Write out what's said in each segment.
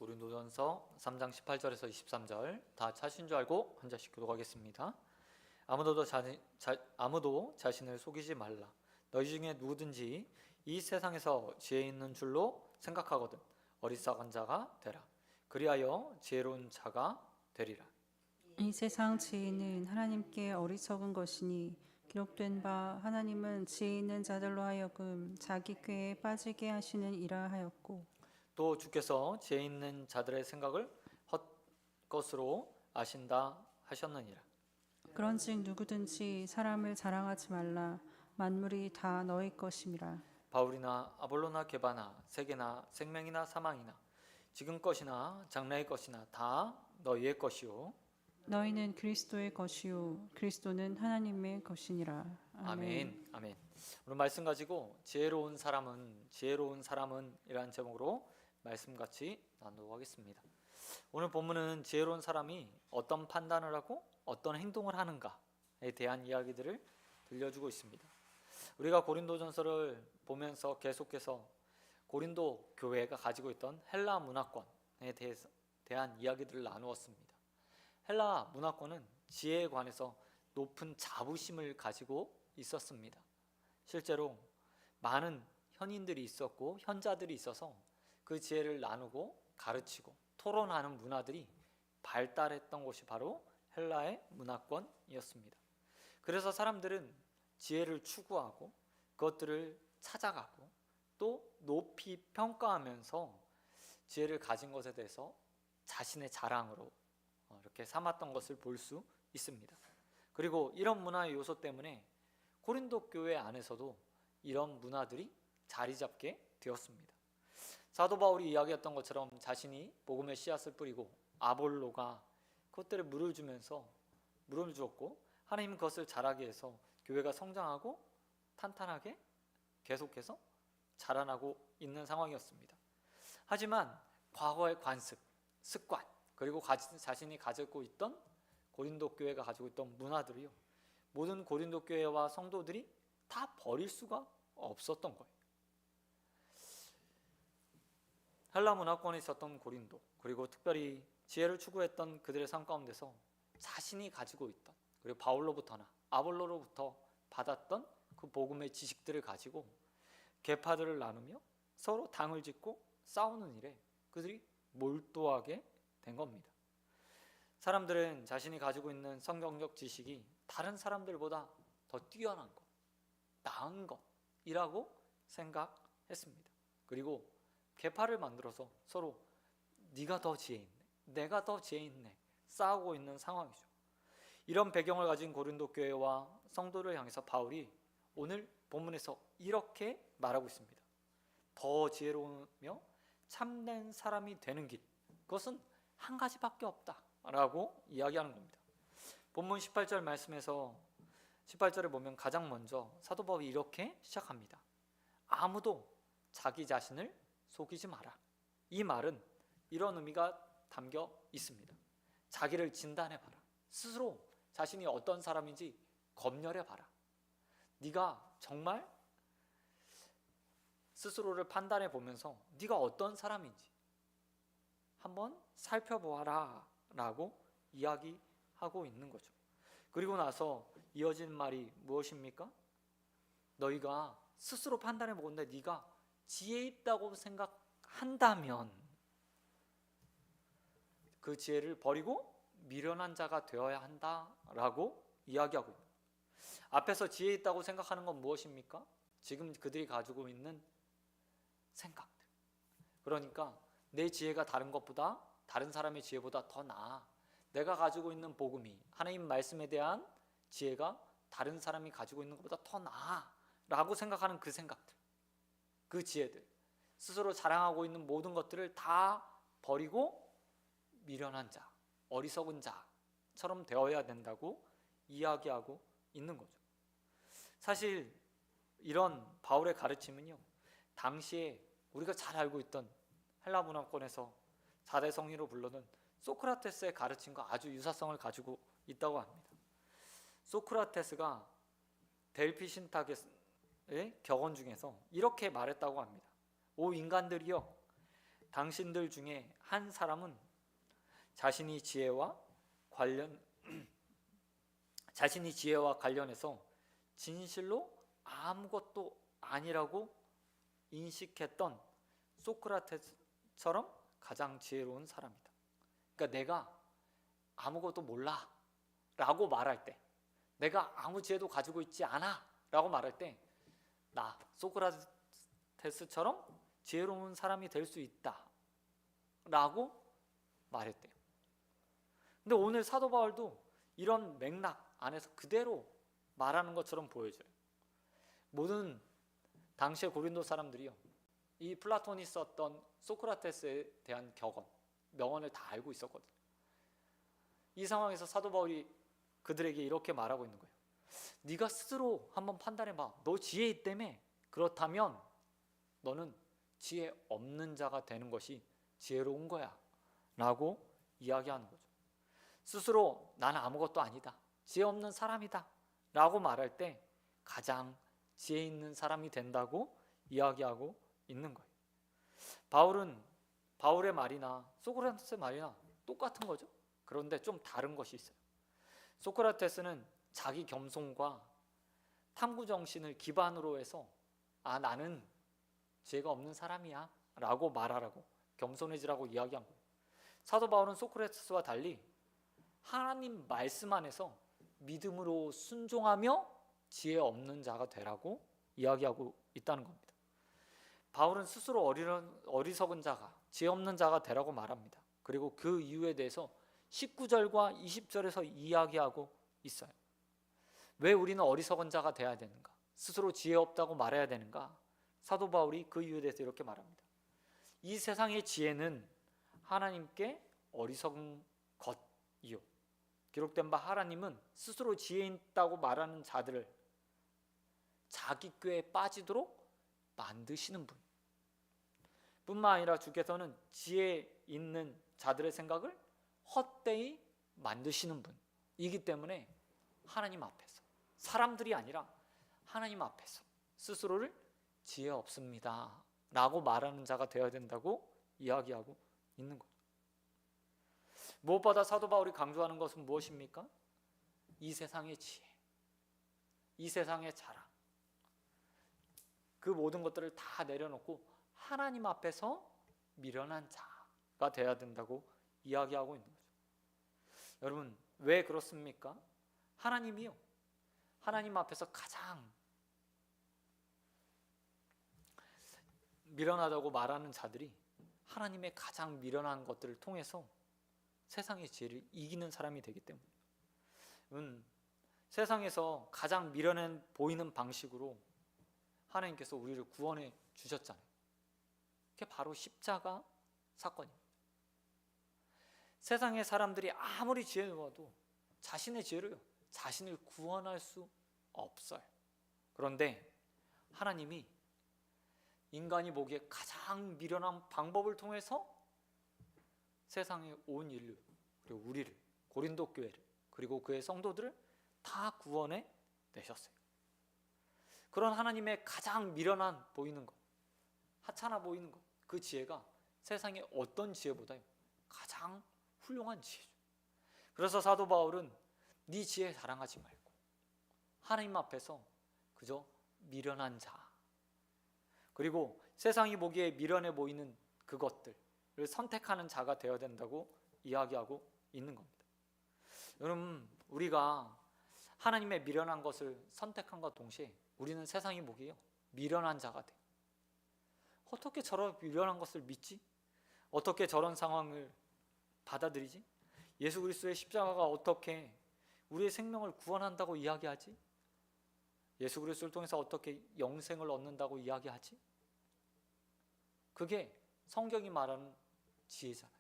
고린도전서 3장 18절에서 23절 다 차신 줄 알고 한 절씩 교독하겠습니다. 아무도 자신을 속이지 말라. 너희 중에 누구든지 이 세상에서 지혜 있는 줄로 생각하거든 어리석은 자가 되라. 그리하여 지혜로운 자가 되리라. 이 세상 지혜는 하나님께 어리석은 것이니 기록된 바 하나님은 지혜 있는 자들로 하여금 자기 꾀에 빠지게 하시는 이라 하였고, 또 주께서 지혜 있는 자들의 생각을 헛것으로 아신다 하셨느니라. 그런즉 누구든지 사람을 자랑하지 말라. 만물이 다 너희 것임이라. 바울이나 아볼로나 게바나 세계나 생명이나 사망이나 지금 것이나 장래의 것이나 다 너희의 것이요 너희는 그리스도의 것이요 그리스도는 하나님의 것이니라. 아멘. 아멘. 오늘 말씀 가지고 지혜로운 사람은 이라는 제목으로 말씀 같이 나누도록 하겠습니다. 오늘 본문은 지혜로운 사람이 어떤 판단을 하고 어떤 행동을 하는가에 대한 이야기들을 들려주고 있습니다. 우리가 고린도전서를 보면서 계속해서 고린도 교회가 가지고 있던 헬라 문화권에 대한 이야기들을 나누었습니다. 헬라 문화권은 지혜에 관해서 높은 자부심을 가지고 있었습니다. 실제로 많은 현인들이 있었고 현자들이 있어서 그 지혜를 나누고 가르치고 토론하는 문화들이 발달했던 곳이 바로 헬라의 문화권이었습니다. 그래서 사람들은 지혜를 추구하고 그것들을 찾아가고 또 높이 평가하면서 지혜를 가진 것에 대해서 자신의 자랑으로 이렇게 삼았던 것을 볼 수 있습니다. 그리고 이런 문화의 요소 때문에 고린도 교회 안에서도 이런 문화들이 자리 잡게 되었습니다. 사도 바울이 이야기했던 것처럼 자신이 복음의 씨앗을 뿌리고 아볼로가 그것들에 물을 주었고 하나님은 그것을 자라게 해서 교회가 성장하고 탄탄하게 계속해서 자라나고 있는 상황이었습니다. 하지만 과거의 관습, 습관 그리고 자신이 가지고 있던 고린도 교회가 가지고 있던 문화들이요, 모든 고린도 교회와 성도들이 다 버릴 수가 없었던 거예요. 헬라 문화권에 있었던 고린도, 그리고 특별히 지혜를 추구했던 그들의 삶 가운데서 자신이 가지고 있던, 그리고 바울로부터나 아볼로로부터 받았던 그 복음의 지식들을 가지고 계파들을 나누며 서로 당을 짓고 싸우는 일에 그들이 몰두하게 된 겁니다. 사람들은 자신이 가지고 있는 성경적 지식이 다른 사람들보다 더 뛰어난 것, 나은 것이라고 생각했습니다. 그리고 계파를 만들어서 서로 네가 더 지혜 있네, 내가 더 지혜 있네 싸우고 있는 상황이죠. 이런 배경을 가진 고린도 교회와 성도를 향해서 바울이 오늘 본문에서 이렇게 말하고 있습니다. 더 지혜로우며 참된 사람이 되는 길, 그것은 한 가지밖에 없다 라고 이야기하는 겁니다. 본문 18절 말씀에서 18절을 보면 가장 먼저 사도 바울이 이렇게 시작합니다. 아무도 자기 자신을 속이지 마라. 이 말은 이런 의미가 담겨 있습니다. 자기를 진단해봐라. 스스로 자신이 어떤 사람인지 검열해봐라. 네가 정말 스스로를 판단해 보면서 네가 어떤 사람인지 한번 살펴보아라 라고 이야기하고 있는 거죠. 그리고 나서 이어진 말이 무엇입니까? 너희가 스스로 판단해 보건대 네가 지혜 있다고 생각한다면 그 지혜를 버리고 미련한 자가 되어야 한다라고 이야기하고 있습니다. 앞에서 지혜 있다고 생각하는 건 무엇입니까? 지금 그들이 가지고 있는 생각들. 그러니까 내 지혜가 다른 사람의 지혜보다 더 나아. 내가 가지고 있는 복음이, 하나님 말씀에 대한 지혜가 다른 사람이 가지고 있는 것보다 더 나아 라고 생각하는 그 생각들, 그 지혜들, 스스로 자랑하고 있는 모든 것들을 다 버리고 미련한 자, 어리석은 자처럼 되어야 된다고 이야기하고 있는 거죠. 사실 이런 바울의 가르침은요, 당시에 우리가 잘 알고 있던 헬라 문화권에서 4대 성리로 불리는 소크라테스의 가르침과 아주 유사성을 가지고 있다고 합니다. 소크라테스가 델피 신탁의 격언 중에서 이렇게 말했다고 합니다. 오 인간들이여, 당신들 중에 한 사람은 자신이 지혜와 관련해서 진실로 아무것도 아니라고 인식했던 소크라테스처럼 가장 지혜로운 사람이다. 그러니까 내가 아무것도 몰라 라고 말할 때, 내가 아무 지혜도 가지고 있지 않아 라고 말할 때, 나 소크라테스처럼 지혜로운 사람이 될 수 있다 라고 말했대요. 근데 오늘 사도 바울도 이런 맥락 안에서 그대로 말하는 것처럼 보여져요. 모든 당시의 고린도 사람들이요, 이 플라톤이 썼던 소크라테스에 대한 격언, 명언을 다 알고 있었거든요. 이 상황에서 사도 바울이 그들에게 이렇게 말하고 있는 거예요. 네가 스스로 한번 판단해봐. 너 지혜 있다며? 그렇다면 너는 지혜 없는 자가 되는 것이 지혜로운 거야 라고 이야기하는 거죠. 스스로 나는 아무것도 아니다, 지혜 없는 사람이다 라고 말할 때 가장 지혜 있는 사람이 된다고 이야기하고 있는 거예요. 바울의 말이나 소크라테스의 말이나 똑같은 거죠. 그런데 좀 다른 것이 있어요. 소크라테스는 자기 겸손과 탐구 정신을 기반으로 해서 나는 지혜가 없는 사람이야 라고 말하라고, 겸손해지라고 이야기한 거예요. 사도 바울은 소크라테스와 달리 하나님 말씀 안에서 믿음으로 순종하며 지혜 없는 자가 되라고 이야기하고 있다는 겁니다. 바울은 스스로 어리석은 자가, 지혜 없는 자가 되라고 말합니다. 그리고 그 이유에 대해서 19절과 20절에서 이야기하고 있어요. 왜 우리는 어리석은 자가 돼야 되는가? 스스로 지혜 없다고 말해야 되는가? 사도 바울이 그 이유에 대해서 이렇게 말합니다. 이 세상의 지혜는 하나님께 어리석은 것이요, 기록된 바 하나님은 스스로 지혜 있다고 말하는 자들을 자기 꾀에 빠지도록 만드시는 분, 뿐만 아니라 주께서는 지혜 있는 자들의 생각을 헛되이 만드시는 분이기 때문에 하나님 앞에서, 사람들이 아니라 하나님 앞에서 스스로를 지혜 없습니다 라고 말하는 자가 되어야 된다고 이야기하고 있는 거죠. 무엇보다 사도 바울이 강조하는 것은 무엇입니까? 이 세상의 지혜, 이 세상의 자랑, 그 모든 것들을 다 내려놓고 하나님 앞에서 미련한 자가 되어야 된다고 이야기하고 있는 거죠. 여러분, 왜 그렇습니까? 하나님이요, 하나님 앞에서 가장 미련하다고 말하는 자들이 하나님의 가장 미련한 것들을 통해서 세상의 지혜를 이기는 사람이 되기 때문에, 세상에서 가장 미련해 보이는 방식으로 하나님께서 우리를 구원해 주셨잖아요. 그게 바로 십자가 사건입니다. 세상의 사람들이 아무리 지혜로워도 자신의 지혜로 자신을 구원할 수 없어요. 그런데 하나님이 인간이 보기에 가장 미련한 방법을 통해서 세상의 온 인류, 그리고 우리를, 고린도 교회를, 그리고 그의 성도들을 다 구원해 내셨어요. 그런 하나님의 가장 미련한 보이는 것, 하찮아 보이는 것, 그 지혜가 세상의 어떤 지혜보다요 가장 훌륭한 지혜죠. 그래서 사도 바울은 네 지혜 자랑하지 말고 하나님 앞에서 그저 미련한 자, 그리고 세상이 보기에 미련해 보이는 그것들을 선택하는 자가 되어야 된다고 이야기하고 있는 겁니다. 여러분, 우리가 하나님의 미련한 것을 선택함과 동시에 우리는 세상이 보기에요 미련한 자가 돼요. 어떻게 저런 미련한 것을 믿지? 어떻게 저런 상황을 받아들이지? 예수 그리스도의 십자가가 어떻게 우리의 생명을 구원한다고 이야기하지? 예수 그리스도를 통해서 어떻게 영생을 얻는다고 이야기하지? 그게 성경이 말하는 지혜잖아요.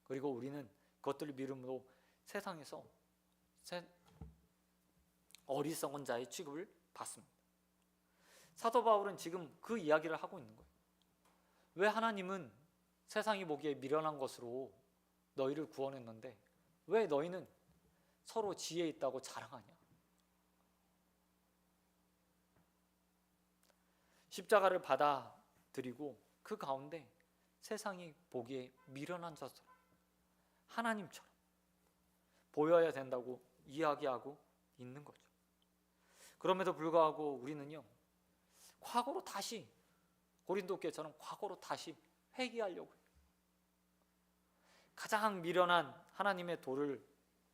그리고 우리는 그것들을 믿음으로 세상에서 어리석은 자의 취급을 받습니다. 사도 바울은 지금 그 이야기를 하고 있는 거예요. 왜 하나님은 세상이 보기에 미련한 것으로 너희를 구원했는데 왜 너희는 서로 지혜 있다고 자랑하냐? 십자가를 받아들이고 그 가운데 세상이 보기에 미련한 자처럼 하나님처럼 보여야 된다고 이야기하고 있는 거죠. 그럼에도 불구하고 우리는요, 과거로 다시 고린도 교회처럼 과거로 다시 회귀하려고 해요. 가장 미련한 하나님의 도를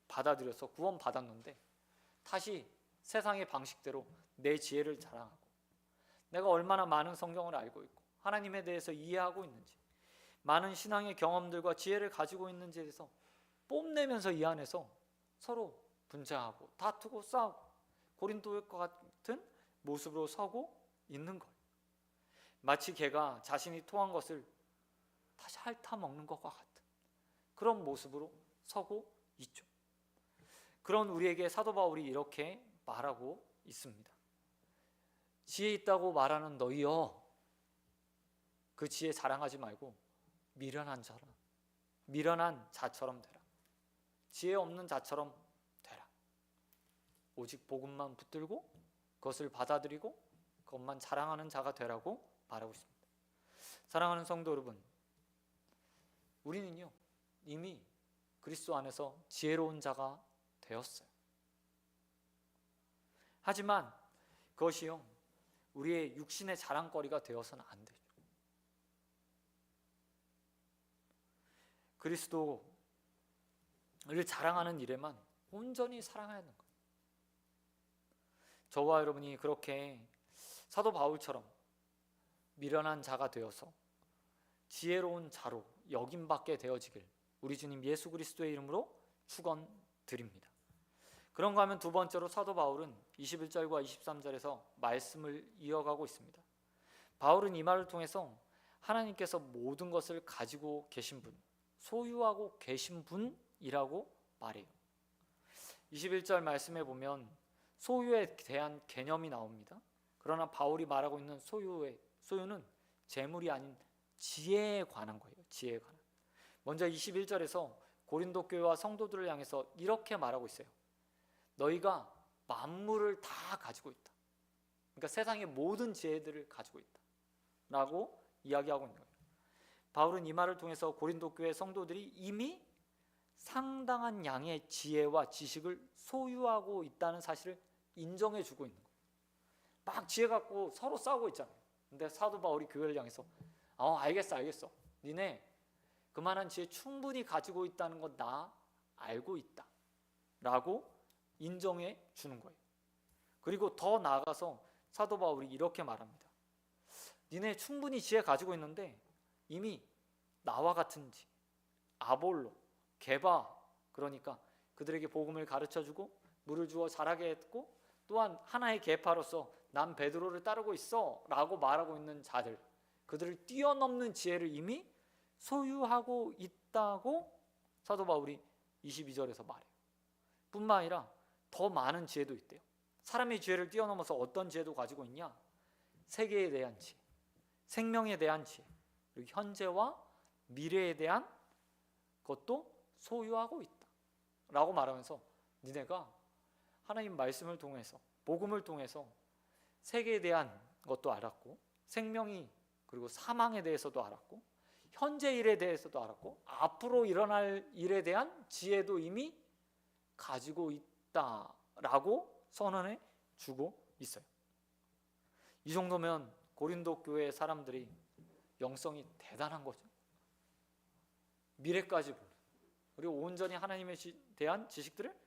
받아들여서 구원받았는데 다시 세상의 방식대로 내 지혜를 자랑하고 내가 얼마나 많은 성경을 알고 있고 하나님에 대해서 이해하고 있는지, 많은 신앙의 경험들과 지혜를 가지고 있는지에 대해서 뽐내면서 이 안에서 서로 분쟁하고 다투고 싸우고 고린도과 같은 모습으로 서고 있는 거예요. 마치 개가 자신이 토한 것을 다시 핥아먹는 것과 같은 그런 모습으로 서고 있죠. 그런 우리에게 사도 바울이 이렇게 말하고 있습니다. 지혜 있다고 말하는 너희여, 그 지혜 자랑하지 말고 미련한 자처럼 되라. 지혜 없는 자처럼 되라. 오직 복음만 붙들고 그것을 받아들이고 그것만 자랑하는 자가 되라고 말하고 있습니다. 사랑하는 성도 여러분, 우리는요 이미 그리스도 안에서 지혜로운 자가 되었어요. 하지만 그것이요 우리의 육신의 자랑거리가 되어서는 안 되죠. 그리스도를 자랑하는 일에만 온전히 사랑해야 하는 거예요. 저와 여러분이 그렇게 사도 바울처럼 미련한 자가 되어서 지혜로운 자로 여김받게 되어지길 우리 주님 예수 그리스도의 이름으로 축원드립니다. 그런가 하면 두 번째로 사도 바울은 21절과 23절에서 말씀을 이어가고 있습니다. 바울은 이 말을 통해서 하나님께서 모든 것을 가지고 계신 분, 소유하고 계신 분이라고 말해요. 21절 말씀에 보면 소유에 대한 개념이 나옵니다. 그러나 바울이 말하고 있는 소유는 재물이 아닌 지혜에 관한 거예요. 지혜에 관한. 먼저 21절에서 고린도 교회와 성도들을 향해서 이렇게 말하고 있어요. 너희가 만물을 다 가지고 있다. 그러니까 세상의 모든 지혜들을 가지고 있다 라고 이야기하고 있는 거예요. 바울은 이 말을 통해서 고린도 교회 성도들이 이미 상당한 양의 지혜와 지식을 소유하고 있다는 사실을 인정해 주고 있는 거예요. 막 지혜 갖고 서로 싸우고 있잖아요. 근데 사도 바울이 교회를 향해서 알겠어. 니네 그만한 지혜 충분히 가지고 있다는 건 나 알고 있다 라고 인정해 주는 거예요. 그리고 더 나아가서 사도 바울이 이렇게 말합니다. 니네 충분히 지혜 가지고 있는데 이미 나와 같은 지 아볼로, 게바, 그러니까 그들에게 복음을 가르쳐주고 물을 주어 자라게 했고 또한 하나의 계파로서 난 베드로를 따르고 있어 라고 말하고 있는 자들, 그들을 뛰어넘는 지혜를 이미 소유하고 있다고 사도 바울이 22절에서 말해요. 뿐만 아니라 더 많은 지혜도 있대요. 사람의 지혜를 뛰어넘어서 어떤 지혜도 가지고 있냐? 세계에 대한 지혜, 생명에 대한 지혜, 그리고 현재와 미래에 대한 것도 소유하고 있다 라고 말하면서 니네가 하나님 말씀을 통해서 복음을 통해서 세계에 대한 것도 알았고 생명이 그리고 사망에 대해서도 알았고 현재 일에 대해서도 알았고 앞으로 일어날 일에 대한 지혜도 이미 가지고 있다라고 선언해 주고 있어요. 이 정도면 고린도 교회 사람들이 영성이 대단한 거죠. 미래까지 보는 그리고 온전히 하나님에 대한 지식들을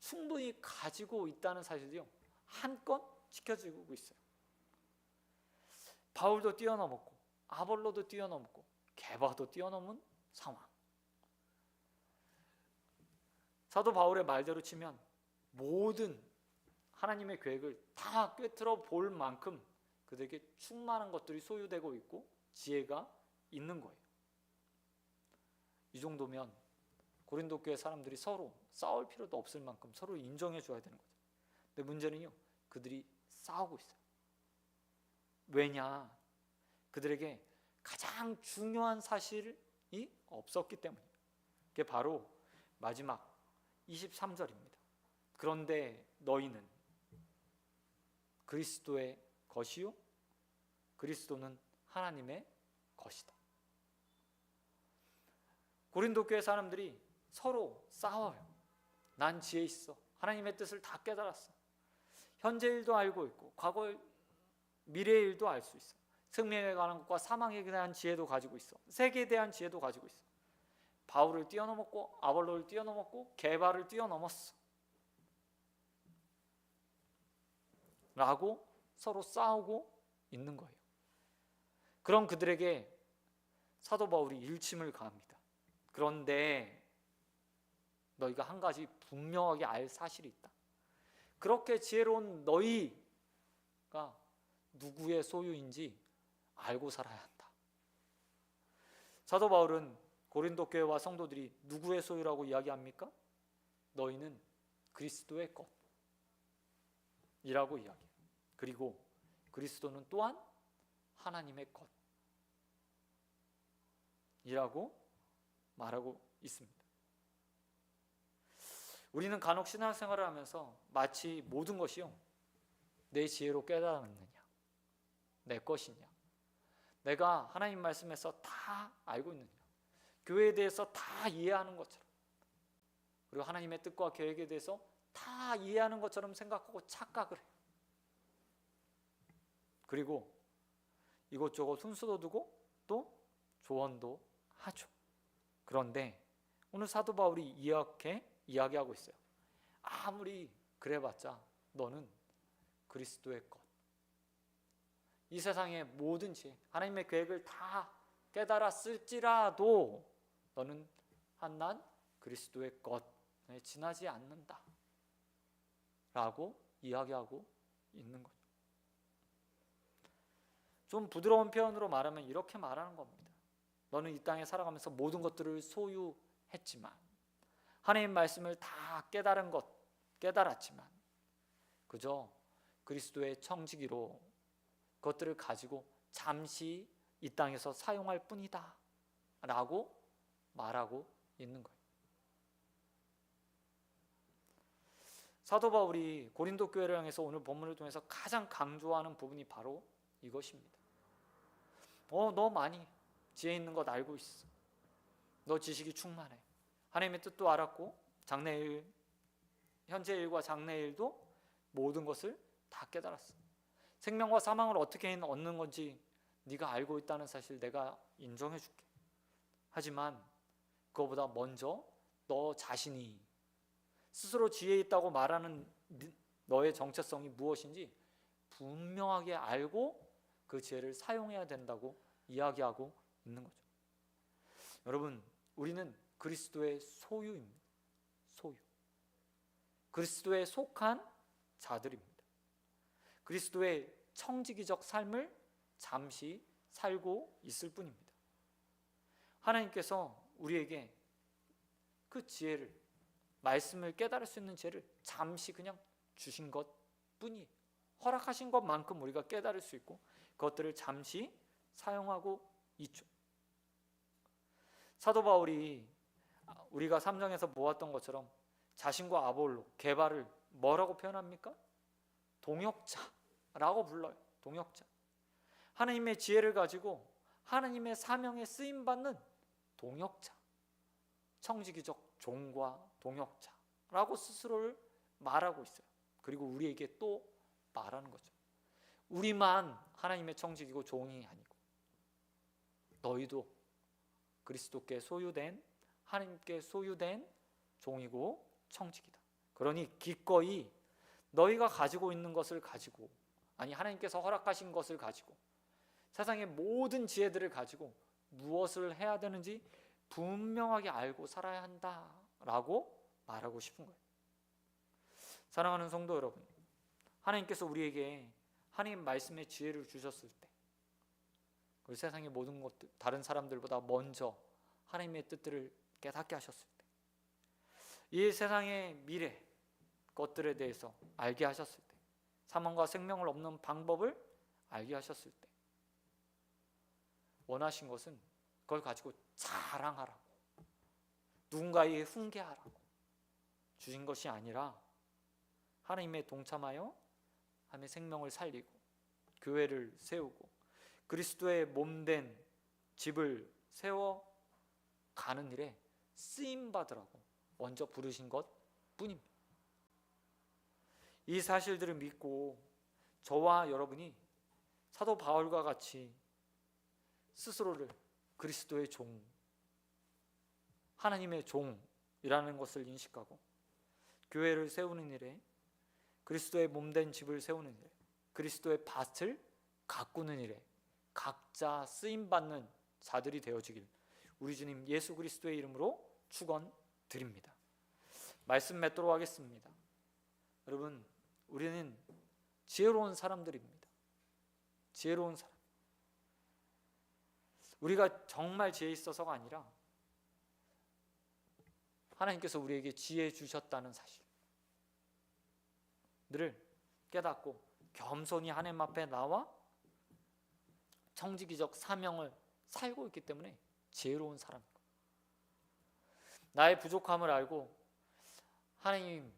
충분히 가지고 있다는 사실이요 한껏 지켜지고 있어요. 바울도 뛰어넘었고 아볼로도 뛰어넘었고 게바도 뛰어넘은 상황. 사도 바울의 말대로 치면 모든 하나님의 계획을 다 꿰뚫어 볼 만큼 그들에게 충만한 것들이 소유되고 있고 지혜가 있는 거예요. 이 정도면 고린도 교회 사람들이 서로 싸울 필요도 없을 만큼 서로 인정해 줘야 되는 거죠. 근데 문제는요 그들이 싸우고 있어요. 왜냐? 그들에게 가장 중요한 사실이 없었기 때문이에요. 그게 바로 마지막 23절입니다. 그런데 너희는 그리스도의 것이요 그리스도는 하나님의 것이다. 고린도 교회 사람들이 서로 싸워요. 난 지혜 있어. 하나님의 뜻을 다 깨달았어. 현재 일도 알고 있고 과거 미래의 일도 알 수 있어. 생명에 관한 것과 사망에 대한 지혜도 가지고 있어. 세계에 대한 지혜도 가지고 있어. 바울을 뛰어넘었고 아볼로를 뛰어넘었고 게바를 뛰어넘었어 라고 서로 싸우고 있는 거예요. 그런 그들에게 사도 바울이 일침을 가합니다. 그런데 너희가 한 가지 분명하게 알 사실이 있다. 그렇게 지혜로운 너희가 누구의 소유인지 알고 살아야 한다. 사도 바울은 고린도 교회와 성도들이 누구의 소유라고 이야기합니까? 너희는 그리스도의 것이라고 이야기해요. 그리고 그리스도는 또한 하나님의 것이라고 말하고 있습니다. 우리는 간혹 신앙생활을 하면서 마치 모든 것이요 내 지혜로 깨달았느냐, 내 것이냐, 내가 하나님 말씀에서 다 알고 있느냐, 교회에 대해서 다 이해하는 것처럼, 그리고 하나님의 뜻과 계획에 대해서 다 이해하는 것처럼 생각하고 착각을 해요. 그리고 이것저것 순서도 두고 또 조언도 하죠. 그런데 오늘 사도 바울이 이렇게 이야기하고 있어요. 아무리 그래봤자 너는 그리스도의 것, 이 세상의 모든 지혜, 하나님의 계획을 다 깨달았을지라도 너는 한낱 그리스도의 것에 지나지 않는다 라고 이야기하고 있는 거죠. 좀 부드러운 표현으로 말하면 이렇게 말하는 겁니다. 너는 이 땅에 살아가면서 모든 것들을 소유했지만, 하나님 말씀을 다 깨달았지만 그저 그리스도의 청지기로 그것들을 가지고 잠시 이 땅에서 사용할 뿐이다 라고 말하고 있는 거예요. 사도 바울이 고린도 교회를 향해서 오늘 본문을 통해서 가장 강조하는 부분이 바로 이것입니다. 너 많이 지혜 있는 것 알고 있어. 너 지식이 충만해. 하나님의 뜻도 알았고 장래일, 현재 일과 장래일도 모든 것을 다 깨달았어. 생명과 사망을 어떻게 얻는 건지 네가 알고 있다는 사실 내가 인정해 줄게. 하지만 그거보다 먼저 너 자신이 스스로 지혜 있다고 말하는 너의 정체성이 무엇인지 분명하게 알고 그 지혜를 사용해야 된다고 이야기하고 있는 거죠. 여러분, 우리는 그리스도의 소유입니다. 소유. 그리스도에 속한 자들입니다. 그리스도의 청지기적 삶을 잠시 살고 있을 뿐입니다. 하나님께서 우리에게 그 지혜를, 말씀을 깨달을 수 있는 지혜를 잠시 그냥 주신 것 뿐이에요. 허락하신 것만큼 우리가 깨달을 수 있고 그것들을 잠시 사용하고 있죠. 사도 바울이 우리가 3장에서 보았던 것처럼 자신과 아볼로, 게바를 뭐라고 표현합니까? 동역자라고 불러요. 동역자. 하나님의 지혜를 가지고 하나님의 사명에 쓰임받는 동역자, 청지기적 종과 동역자라고 스스로를 말하고 있어요. 그리고 우리에게 또 말하는 거죠. 우리만 하나님의 청지기고 종이 아니고 너희도 그리스도께 소유된, 하나님께 소유된 종이고 청지기다. 그러니 기꺼이 너희가 가지고 있는 것을 가지고, 아니 하나님께서 허락하신 것을 가지고, 세상의 모든 지혜들을 가지고 무엇을 해야 되는지 분명하게 알고 살아야 한다라고 말하고 싶은 거예요. 사랑하는 성도 여러분, 하나님께서 우리에게 하나님 말씀의 지혜를 주셨을 때, 그리고 세상의 모든 것들, 다른 사람들보다 먼저 하나님의 뜻들을 깨닫게 하셨을 때, 이 세상의 미래 것들에 대해서 알게 하셨을 때, 사망과 생명을 얻는 방법을 알게 하셨을 때, 원하신 것은 그걸 가지고 자랑하라고, 누군가에게 훈계하라고 주신 것이 아니라 하나님의 동참하여 하나님의 생명을 살리고 교회를 세우고 그리스도의 몸된 집을 세워가는 일에 쓰임 받으라고 먼저 부르신 것 뿐입니다. 이 사실들을 믿고 저와 여러분이 사도 바울과 같이 스스로를 그리스도의 종, 하나님의 종이라는 것을 인식하고 교회를 세우는 일에, 그리스도의 몸된 집을 세우는 일에, 그리스도의 밭을 가꾸는 일에 각자 쓰임받는 자들이 되어지길 우리 주님 예수 그리스도의 이름으로 축원드립니다. 말씀 맺도록 하겠습니다. 여러분, 우리는 지혜로운 사람들입니다. 지혜로운 사람. 우리가 정말 지혜 있어서가 아니라 하나님께서 우리에게 지혜 주셨다는 사실들을 깨닫고 겸손히 하나님 앞에 나와 청지기적 사명을 살고 있기 때문에 지혜로운 사람입니다. 나의 부족함을 알고 하나님께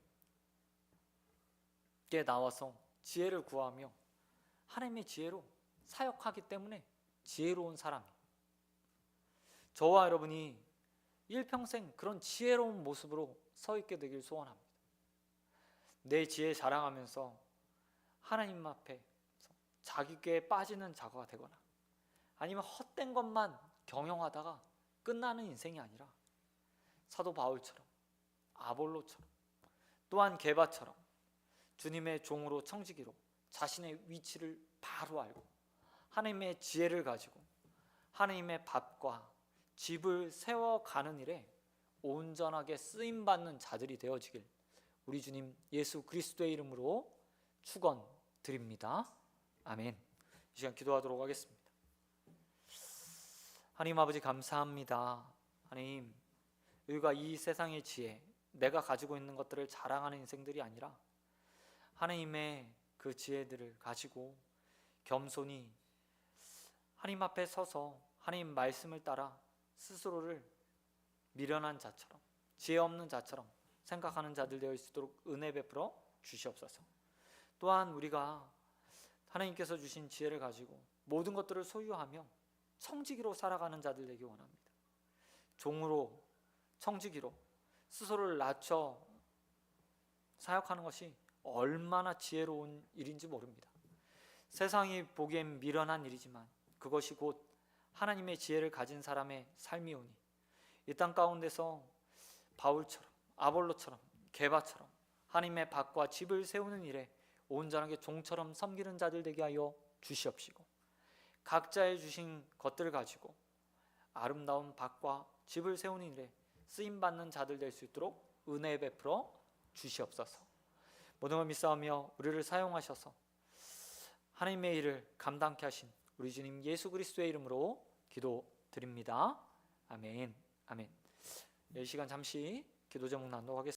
나와서 지혜를 구하며 하나님의 지혜로 사역하기 때문에 지혜로운 사람이에요. 저와 여러분이 일평생 그런 지혜로운 모습으로 서 있게 되길 소원합니다. 내 지혜 자랑하면서 하나님 앞에 자기께 빠지는 자가 되거나 아니면 헛된 것만 경영하다가 끝나는 인생이 아니라 사도 바울처럼, 아볼로처럼, 또한 게바처럼 주님의 종으로 청지기로 자신의 위치를 바로 알고 하나님의 지혜를 가지고 하나님의 밭과 집을 세워가는 일에 온전하게 쓰임받는 자들이 되어지길 우리 주님 예수 그리스도의 이름으로 축원드립니다. 아멘. 이 시간 기도하도록 하겠습니다. 하나님 아버지 감사합니다. 하나님, 우리가 이 세상의 지혜, 내가 가지고 있는 것들을 자랑하는 인생들이 아니라 하나님의 그 지혜들을 가지고 겸손히 하나님 앞에 서서 하나님 말씀을 따라 스스로를 미련한 자처럼, 지혜 없는 자처럼 생각하는 자들 되어 있도록 은혜 베풀어 주시옵소서. 또한 우리가 하나님께서 주신 지혜를 가지고 모든 것들을 소유하며 청지기로 살아가는 자들 되기 원합니다. 종으로, 청지기로 스스로를 낮춰 사역하는 것이 얼마나 지혜로운 일인지 모릅니다. 세상이 보기엔 미련한 일이지만 그것이 곧 하나님의 지혜를 가진 사람의 삶이오니 이 땅 가운데서 바울처럼, 아볼로처럼, 게바처럼 하나님의 밭과 집을 세우는 일에 온전하게 종처럼 섬기는 자들 되게 하여 주시옵시고 각자의 주신 것들을 가지고 아름다운 밭과 집을 세우는 일에 쓰임받는 자들 될 수 있도록 은혜 베풀어 주시옵소서. 모든 걸 믿사오며 우리를 사용하셔서 하나님의 일을 감당케 하신 우리 주님 예수 그리스도의 이름으로 기도드립니다. 아멘. 아멘. 이 시간 잠시 기도 제목 나누도록 하겠습니다.